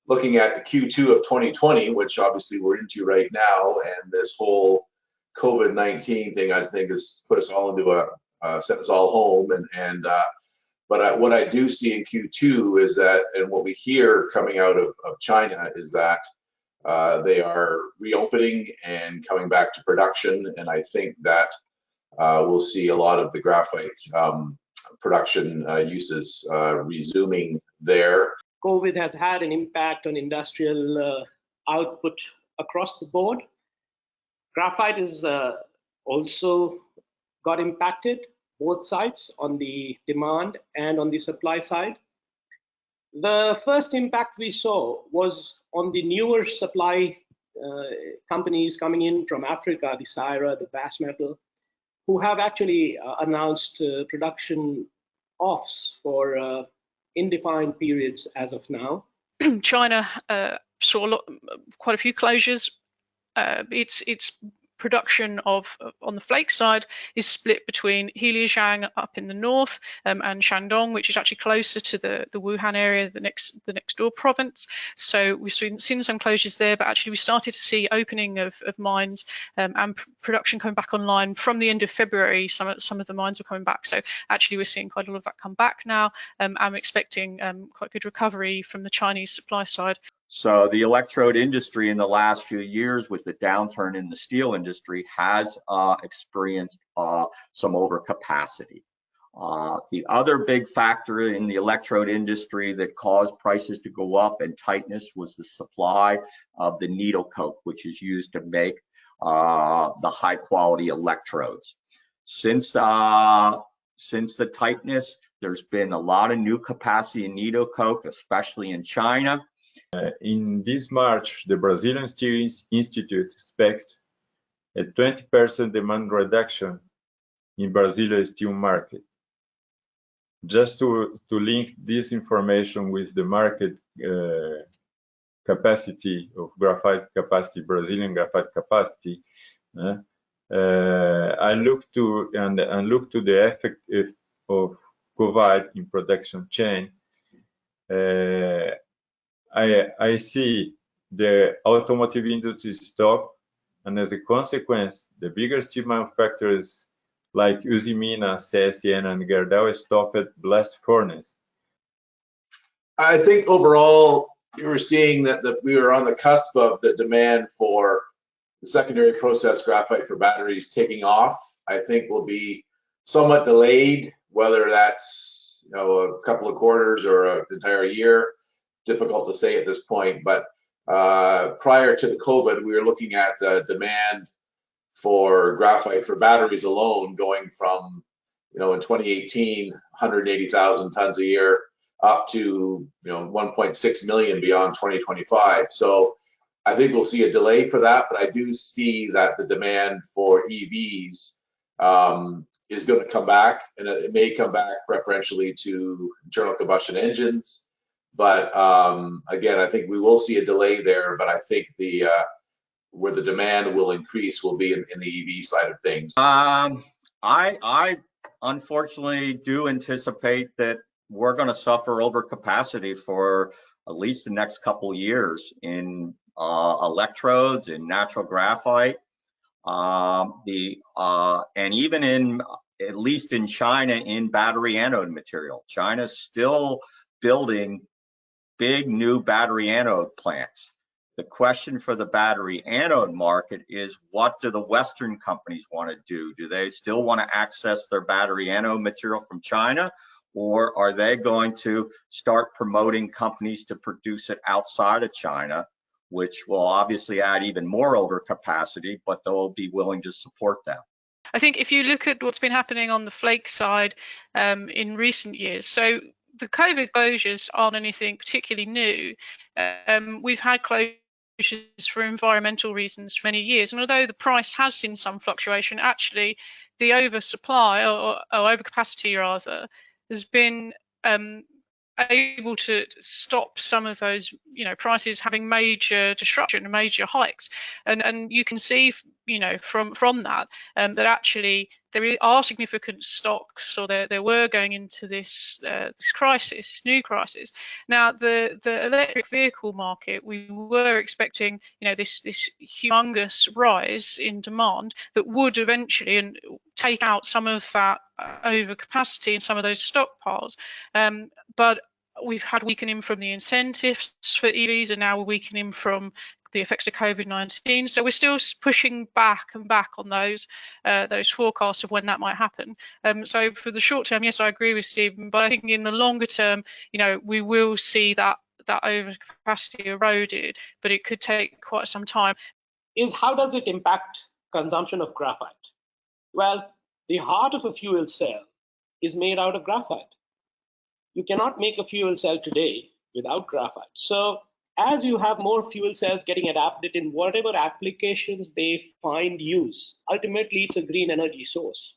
looking at Q2 of 2020, which obviously we're into right now, and this whole COVID-19 thing, I think, has put us all into sent us all home. But what I do see in Q2 is that, and what we hear coming out of China is that they are reopening and coming back to production, and I think that we'll see a lot of the graphite production uses resuming there. COVID has had an impact on industrial output across the board. Graphite is also got impacted, both sides, on the demand and on the supply side. The first impact we saw was on the newer supply companies coming in from Africa, the Syra, the Bass Metal, who have actually announced production offs for indefined periods as of now. China saw quite a few closures. Its production on the flake side is split between Heilijiang up in the north and Shandong, which is actually closer to the Wuhan area, the next door province. So we've seen some closures there, but actually we started to see opening of mines and production coming back online from the end of February. Some of the mines were coming back, so actually we're seeing quite a lot of that come back now. I'm expecting quite good recovery from the Chinese supply side. So the electrode industry in the last few years, with the downturn in the steel industry, has experienced some overcapacity. The other big factor in the electrode industry that caused prices to go up and tightness was the supply of the needle coke, which is used to make the high quality electrodes. Since the tightness, there's been a lot of new capacity in needle coke, especially in China. In this March, the Brazilian Steel Institute expects a 20% demand reduction in Brazilian steel market. Just to link this information with the market capacity of graphite capacity, Brazilian graphite capacity, I look to the effect of COVID in production chain. I see the automotive industry stop, and as a consequence, the bigger steel manufacturers like Usiminas, CSN, and Gerdau stopped blast furnace. I think overall, you were seeing that we were on the cusp of the demand for the secondary process graphite for batteries taking off. I think will be somewhat delayed, whether that's a couple of quarters or an entire year. Difficult to say at this point, but prior to the COVID, we were looking at the demand for graphite for batteries alone going from, in 2018, 180,000 tons a year up to 1.6 million beyond 2025. So I think we'll see a delay for that, but I do see that the demand for EVs is going to come back, and it may come back preferentially to internal combustion engines. But again, I think we will see a delay there, but I think where the demand will increase will be in the EV side of things. I unfortunately do anticipate that we're going to suffer overcapacity for at least the next couple years in electrodes and natural graphite, and even in, at least in China, in battery anode material. China's still building big new battery anode plants. The question for the battery anode market is, what do the Western companies want to do? Do they still want to access their battery anode material from China, or are they going to start promoting companies to produce it outside of China, which will obviously add even more overcapacity, but they'll be willing to support them? I think if you look at what's been happening on the flake side in recent years, so the COVID closures aren't anything particularly new. We've had closures for environmental reasons for many years, and although the price has seen some fluctuation, actually the oversupply or overcapacity rather has been able to stop some of those prices having major disruption and major hikes. And you can see from that, that actually there are significant stocks, or there were going into this new crisis. Now, the electric vehicle market, we were expecting, this humongous rise in demand that would eventually take out some of that overcapacity in some of those stockpiles, but we've had weakening from the incentives for EVs, and now we're weakening from the effects of COVID-19. So we're still pushing back and back on those forecasts of when that might happen. So for the short term, yes, I agree with Stephen, but I think in the longer term, we will see that overcapacity eroded, but it could take quite some time. How does it impact consumption of graphite? Well, the heart of a fuel cell is made out of graphite. You cannot make a fuel cell today without graphite. So as you have more fuel cells getting adapted in whatever applications they find use, ultimately it's a green energy source.